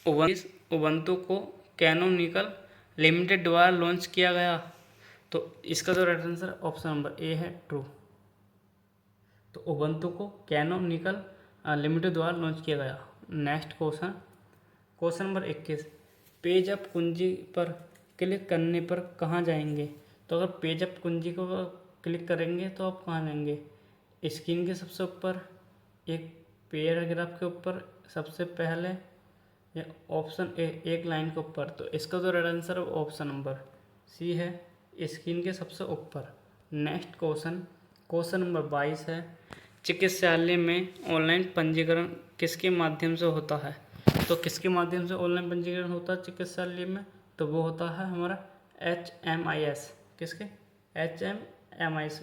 20, Ubuntu को कैनोनिकल लिमिटेड द्वारा लॉन्च किया गया। तो इसका जो right answer option number A है, ट्रू। तो उबंटू को कैनोनिकल लिमिटेड द्वारा लॉन्च किया गया। Next question, question number 21, page up कुंजी पर क्लिक करने पर कहाँ जाएंगे? तो अगर पेज अप कुंजी को क्लिक करेंगे तो आप कहाँ जाएंगे? स्क्रीन के सबसे ऊपर, एक पैराग्राफ के ऊपर सबसे पहले, या ऑप्शन ए एक लाइन के ऊपर? तो इसका जो राइट आंसर है ऑप्शन नंबर सी है, स्क्रीन के सबसे ऊपर। नेक्स्ट क्वेश्चन, क्वेश्चन नंबर 22 है, चिकित्सालय में ऑनलाइन पंजीकरण किसके माध्यम से होता है? तो किसके माध्यम से ऑनलाइन पंजीकरण होता है चिकित्सालय में? तो वो होता है हमारा HMIS। किसके? HMIS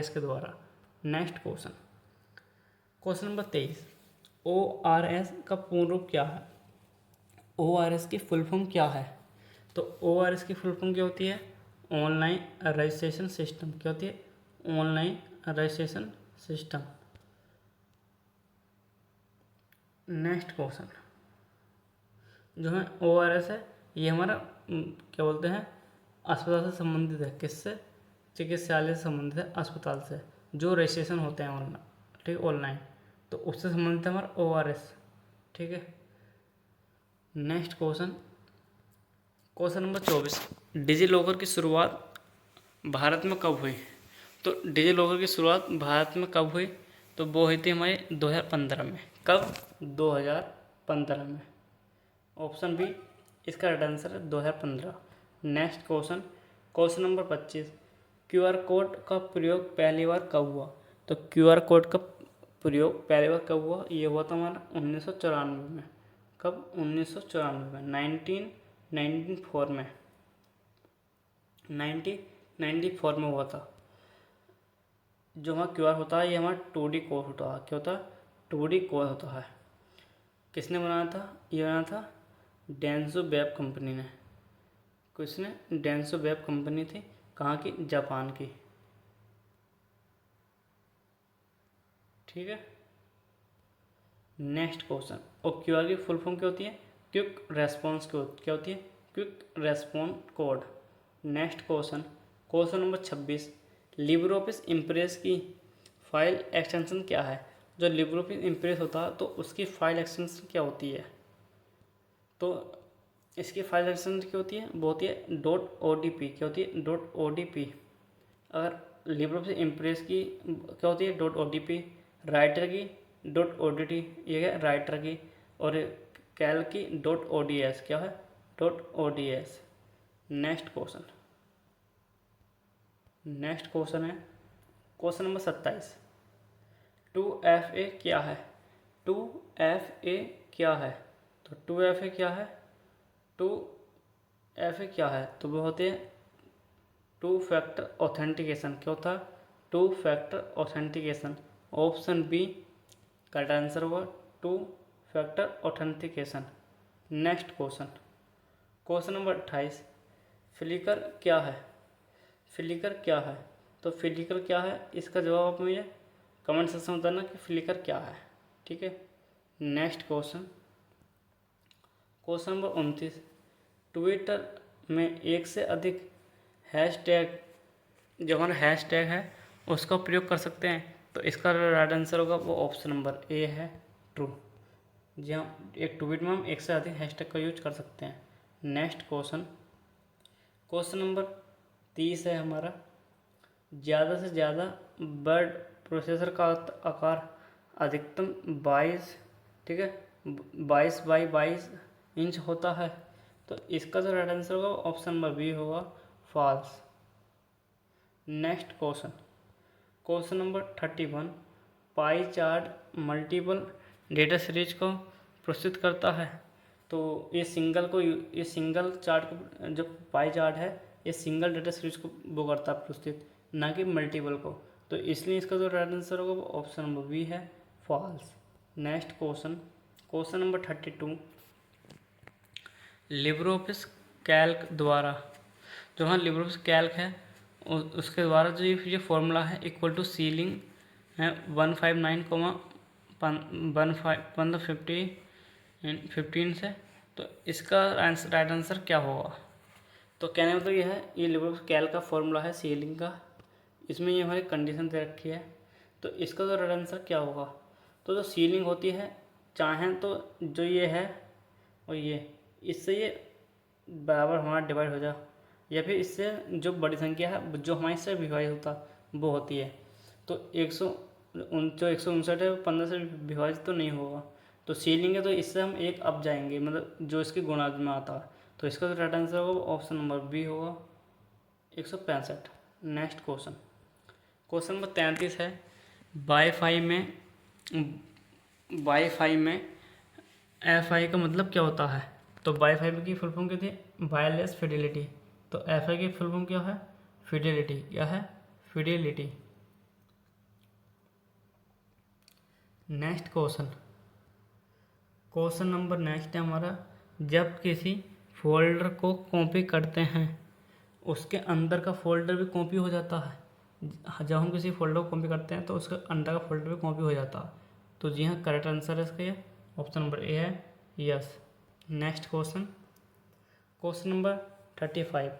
के द्वारा। Next question, question number 23, ORS का पूर्ण रूप क्या है? ORS की फुल फॉर्म क्या है? तो ORS की फुल फॉर्म क्या होती है? Online registration system. क्या होती है? Online registration system. Next question, जो है ORS है, ये हमारा क्या बोलते हैं, अस्पताल से संबंधित है। किससे? चिकित्सालय से संबंधित है, अस्पताल से जो रजिस्ट्रेशन होते हैं ऑनलाइन, ठीक है, ऑनलाइन, तो उससे संबंधित है हमारा ORS। ठीक है। Next question, question number 24, digi locker की शुरुआत भारत में कब हुई? तो डिजी लॉकर की शुरुआत भारत में कब हुई? तो वो हुई थी हमारे 2015 में। कब? 2015 में। ऑप्शन बी इसका राइट आंसर है 2015। Next question, question number 25, QR code का प्रयोग पहली बार कब हुआ? तो QR कोड का प्रयोग पहली बार कब हुआ? ये हुआ था हमारा 1994 में। कब? 1994 में, 1994 में, 1994 में हुआ था। जो हमारा QR होता है ये हमारा 2D कोड होता है। क्या होता है? 2D कोड होता है। किसने बनाया था? ये बनाया था डेंसो वेब कंपनी ने। किसने? डेंसो वेब कंपनी थी। कहाँ की? जापान की। ठीक है। नेक्स्ट क्वेश्चन, और QR की फुल फॉर्म क्या होती है? Quick response code. क्या होती है? Quick response code. Next question, question number 26, Libre office impress की फाइल एक्सटेंशन क्या है? जो लिब्रे ऑफिस इम्प्रेस होता है तो उसकी फाइल एक्सटेंशन क्या होती है? तो इसकी फाइल एक्सटेंशन क्या होती है? वो होती है .odp। क्या होती है? .odp। अगर लिब्रे ऑफिस इम्प्रेस की क्या होती है? .odp। राइटर की .odt, ये है राइटर की। और कैल की .ods। क्या है? .ods। Next question, next question है क्वेश्चन नंबर 27, 2FA क्या है? 2FA क्या है? तो 2FA क्या है? 2FA क्या है? तो वो होते हैं 2 फैक्टर ऑथेंटिकेशन। क्या होता है? 2 factor authentication. Option B correct answer होगा, 2 factor authentication. Next question, question number 28, Flickr क्या है? फ्लिकर क्या है? तो फ्लिकर क्या है, इसका जवाब आप मुझे कमेंट सेक्शन में बताना कि फ्लिकर क्या है। ठीक है। Next question, question number 29, Twitter में एक से अधिक हैशटैग, जो हमारा हैशटैग है उसका प्रयोग कर सकते हैं। तो इसका राइट आंसर होगा वो ऑप्शन नंबर ए है, ट्रू। जी हाँ, एक ट्वीट में हम एक से अधिक हैशटैग का यूज कर सकते हैं। नेक्स्ट क्वेश्चन, क्वेश्चन नंबर 30 है हमारा, ज़्यादा से ज़्यादा वर्ड प्रोसेसर का आकार अधिकतम 22, ठीक है, 22 बाई 22 इंच होता है। तो इसका जो राइट आंसर होगा ऑप्शन नंबर बी होगा, false. Next question, question number 31, pie chart multiple data series को प्रस्तुत करता है। तो ये सिंगल चार्ट को, जो पाई चार्ट है ये सिंगल डेटा सीरीज को वो करता है प्रस्तुत, ना कि मल्टीपल को। तो इसलिए इसका जो राइट आंसर होगा वो ऑप्शन नंबर बी है, false. Next question, question number 32, Libre office Calc द्वारा, जो हमारा लिब्रे ऑफिस कैल्क है उसके द्वारा जो ये फॉर्मूला है इक्वल टू सीलिंग है 159, 15 से, तो इसका राइट आंसर क्या होगा? तो कहने मतलब ये है, ये लिब्रे ऑफिस कैल्क का फॉर्मूला है सीलिंग का, इसमें ये हमारी कंडीशन दे रखी है। तो इसका जो राइट आंसर क्या होगा? तो जो सीलिंग होती है, चाहें तो जो ये है और ये, इससे ये बराबर हमारा डिवाइड हो जाए, या फिर इससे जो बड़ी संख्या है जो हमारे से विभाजित होता वो होती है। तो जो 159 है वो 15 से विभाजित तो नहीं होगा। तो सीलिंग है तो इससे हम एक अब जाएंगे, मतलब जो इसके गुणांक में आता है। तो इसका जो राइट आंसर होगा ऑप्शन नंबर बी होगा, 165। नेक्स्ट क्वेश्चन, क्वेश्चन नंबर 33 है, वाईफाई में एफ.आई का मतलब क्या होता है? तो वाईफाई की फुल फॉर्म क्या थी? Wireless Fidelity. तो एफ.आई की फुल फॉर्म क्या है? फिडेलिटी। क्या है? Fidelity. Next question, question number next है हमारा, जब किसी फोल्डर को कॉपी करते हैं उसके अंदर का फोल्डर भी कॉपी हो जाता है। जब हम किसी फोल्डर को कॉपी करते हैं तो उसके अंदर का फोल्डर भी कॉपी हो जाता है। तो जी हाँ, करेक्ट आंसर है इसका, ये ऑप्शन नंबर ए है, yes. Next question, question number 35,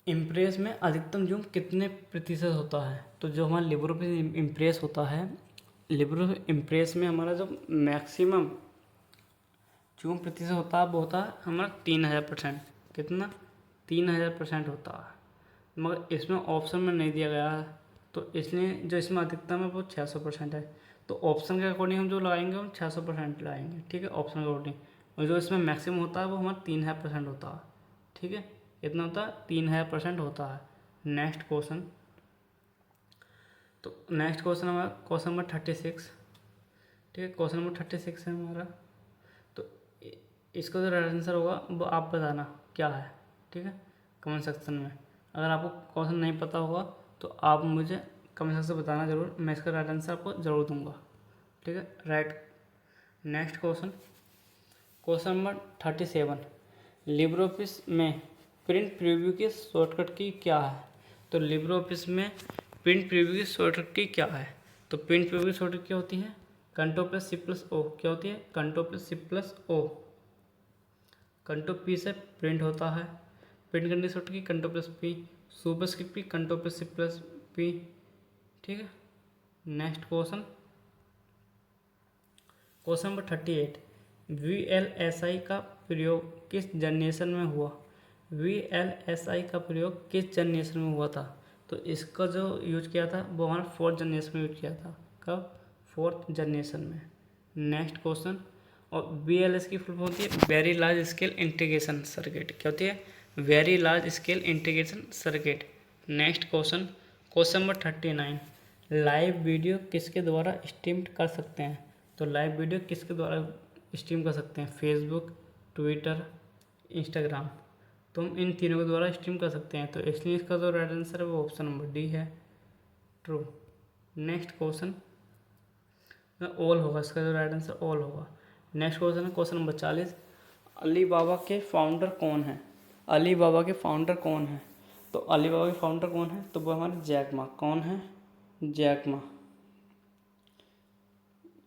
impress में अधिकतम जूम कितने प्रतिशत होता है? तो जो हमारा लिब्रे ऑफिस इम्प्रेस होता है, लिब्रे इम्प्रेस में हमारा जो मैक्सिमम जूम प्रतिशत होता है वो होता है हमारा 3000%। कितना? 3000% होता है, मगर इसमें ऑप्शन में नहीं दिया गया है, तो इसलिए जो इसमें अधिकतम है वो 600% है। तो ऑप्शन के अकॉर्डिंग हम जो लगाएंगे हम 600% लगाएंगे, ठीक है, ऑप्शन के अकॉर्डिंग। और जो इसमें मैक्सिमम होता है वो हमारा 3000% होता है, ठीक है, इतना होता है, 3000% होता है। नेक्स्ट क्वेश्चन, तो नेक्स्ट क्वेश्चन हमारा क्वेश्चन नंबर 36, ठीक है, क्वेश्चन नंबर 36 है हमारा। तो इसका जो राइट आंसर होगा वो आप बताना क्या है, ठीक है, कमेंट सेक्शन में। अगर आपको क्वेश्चन नहीं पता होगा तो आप मुझे कमेंट सेक्शन में बताना ज़रूर, मैं इसका राइट आंसर आपको ज़रूर दूंगा, ठीक है, right. Next question, question number 37, Libre office में प्रिंट प्रीव्यू की शॉर्टकट की क्या है? तो लिब्रे ऑफिस में प्रिंट प्रीव्यू की शॉर्टकट की क्या है? तो प्रिंट प्रीव्यू की शॉर्टकट क्या होती है? Ctrl+C+O। क्या होती है? Ctrl+C+O। Ctrl+P से प्रिंट होता है, प्रिंट करने की शॉर्टकट की Ctrl+P, सुपरस्क्रिप्ट की Ctrl+C+P, ठीक है। Next question, question number 38, VLSI का प्रयोग किस जनरेशन में हुआ? VLSI का प्रयोग किस जनरेशन में हुआ था? तो इसका जो यूज किया था वो हमारा 4th जनरेशन में यूज किया था। कब? 4th जनरेशन में। नेक्स्ट क्वेश्चन, और VLS की फुल फॉर्म होती है very large scale integration circuit. क्या होती है? Very large scale integration circuit. Next question, question number 39, live video किसके द्वारा स्ट्रीम कर सकते हैं? तो लाइव वीडियो किसके द्वारा स्ट्रीम कर सकते हैं? Facebook, Twitter, Instagram. तो हम इन तीनों के द्वारा स्ट्रीम कर सकते हैं, तो इसलिए इसका जो राइट आंसर है वो ऑप्शन नंबर डी है, ट्रू। नेक्स्ट क्वेश्चन ऑल होगा, इसका जो राइट आंसर ऑल होगा। नेक्स्ट क्वेश्चन है क्वेश्चन नंबर 40, अलीबाबा के फाउंडर कौन हैं? अलीबाबा के फाउंडर कौन हैं? तो अलीबाबा के फाउंडर कौन है? तो वो हमारे जैक मा। कौन है? Jack Ma.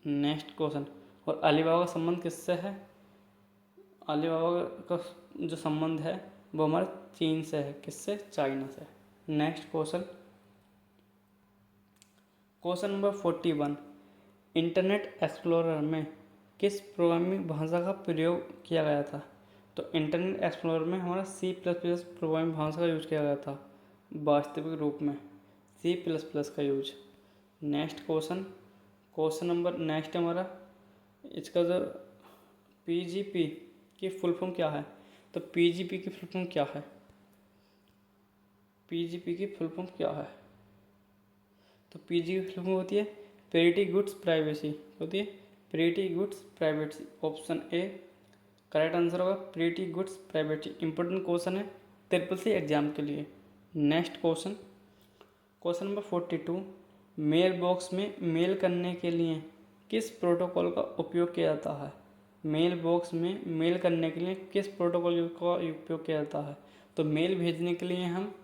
नेक्स्ट क्वेश्चन, और अलीबाबा का संबंध किससे है? अलीबाबा का जो संबंध है वो हमारे चीन से है। किससे? चाइना से। Next question, question number 41, internet explorer में किस प्रोग्रामिंग भाषा का प्रयोग किया गया था? तो इंटरनेट एक्सप्लोरर में हमारा C++ प्रोग्रामिंग भाषा का यूज किया गया था वास्तविक रूप में, C++ का use. Next question, question number next हमारा, इसका जो PGP की फुल फॉर्म क्या है? तो PGP की फुल फॉर्म क्या है? PGP की फुल फॉर्म क्या है? तो PGP की फुल फॉर्म होती है प्रीटी गुड्स प्राइवेसी। होती है pretty goods privacy. Option A correct answer होगा, pretty goods privacy. Important question है CCC एग्जाम के लिए। Next question, question number 42, mail box में मेल करने के लिए किस प्रोटोकॉल का उपयोग किया जाता है? मेल बॉक्स में मेल करने के लिए किस प्रोटोकॉल का उपयोग किया जाता है? तो मेल भेजने के लिए हम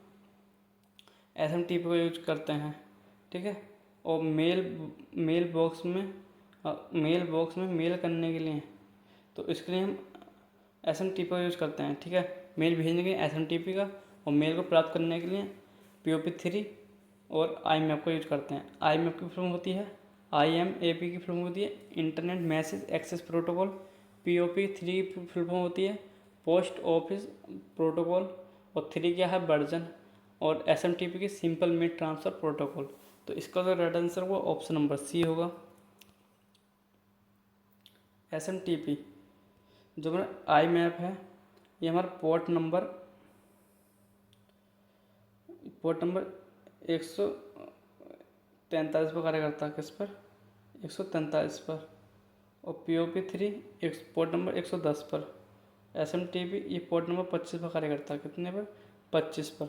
SMTP का यूज करते हैं, ठीक है। और मेल बॉक्स में मेल करने के लिए, तो इसके लिए हम SMTP का यूज़ करते हैं, ठीक है। मेल भेजने के लिए SMTP का, और मेल को प्राप्त करने के लिए POP3 और IMAP का यूज करते हैं। IMAP की फुल होती है, IMAP की फुल होती है internet message access protocol. POP3 की फुल फॉर्म होती है पोस्ट ऑफिस प्रोटोकॉल, और 3 क्या है? वर्जन। और SMTP की सिंपल मीट ट्रांसफ़र प्रोटोकॉल। तो इसका जो राइट आंसर होगा ऑप्शन नंबर सी होगा। SMTP जो हमारा IMAP है, ये हमारा पोर्ट नंबर 143 पर कार्य करता है। किस पर? 143 पर। और POP3 पोर्ट नंबर 110 पर। SMTP ये पोर्ट नंबर 25 पर कार्य करता है। कितने पर? 25 पर।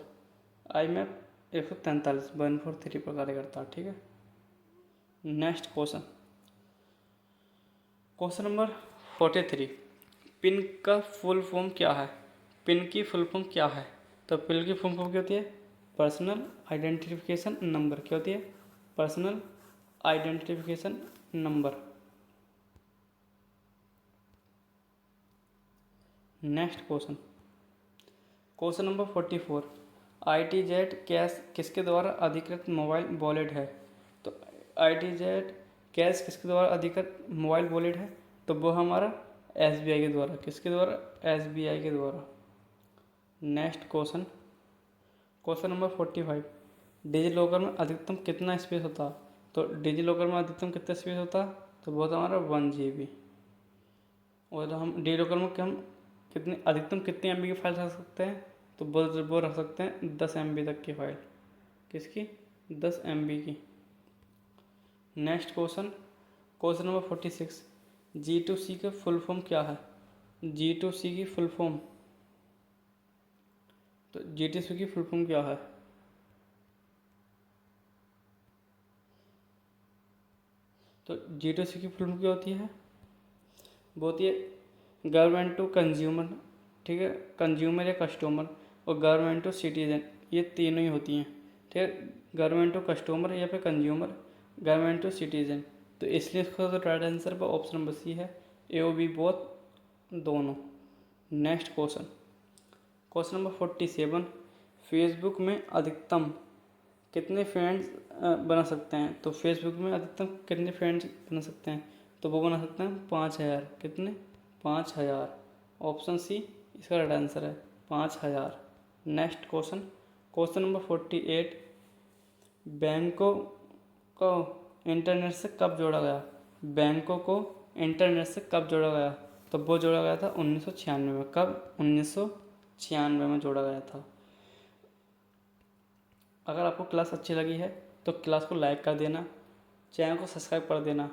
IMAP 143 143 पर कार्य करता है, ठीक है। Next question, question number 43, pin का फुल फॉर्म क्या है? पिन की फुल फॉर्म क्या है? तो पिन की फुल फॉर्म क्या होती है? Personal identification number. क्या होती है? Personal identification number. Next question, question number 44, ITZ cash किसके द्वारा अधिकृत मोबाइल वॉलेट है? तो ITZ कैश किसके द्वारा अधिकृत मोबाइल वॉलेट है? तो वो हमारा SBI के द्वारा। किसके द्वारा? SBI के द्वारा। Next question, question number 45, digi locker में अधिकतम कितना स्पेस होता है? तो डिजी लॉकर में अधिकतम कितना स्पेस होता है? तो वो होता है हमारा 1 GB। और हम डिजी लॉकर में हम अधिकतम कितनी MB की फाइल रख सकते हैं? तो वो रख सकते हैं 10 MB तक की फाइल। किसकी? 10 MB की। Next question, question number 46, G2C का फुल फॉर्म क्या है? G2C की फुल फॉर्म, तो G2C की फुल फॉर्म क्या है? तो G2C की फुल फॉर्म क्या होती है? वो होती है गवर्नमेंट टू कंज्यूमर, ठीक है। कंज्यूमर या कस्टमर, और गवर्नमेंट टू सिटीजन, ये तीनों ही होती हैं, ठीक है। गवर्नमेंट टू कस्टमर या फिर कंज्यूमर, गवर्नमेंट टू सिटीजन। तो इसलिए इसका जो राइट आंसर पर ऑप्शन नंबर सी है, ए और बी बोथ दोनों। Next question, question number 47, Facebook में अधिकतम कितने फ्रेंड्स बना सकते हैं? तो फेसबुक में अधिकतम कितने फ्रेंड्स बना सकते हैं? तो वो बना सकते हैं 5000। कितने? 5000। ऑप्शन सी इसका राइट आंसर है, 5000। नेक्स्ट क्वेश्चन, क्वेश्चन नंबर 48, बैंकों को इंटरनेट से कब जोड़ा गया? बैंकों को इंटरनेट से कब जोड़ा गया? तो वो जोड़ा गया था 1996 में। कब? 1996 में जोड़ा गया था। अगर आपको क्लास अच्छी लगी है तो क्लास को लाइक कर देना, चैनल को सब्सक्राइब कर देना,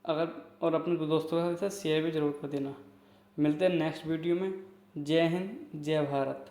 अगर और अपने दोस्तों के साथ शेयर भी ज़रूर कर देना। मिलते हैं नेक्स्ट वीडियो में। जय हिंद, जय भारत।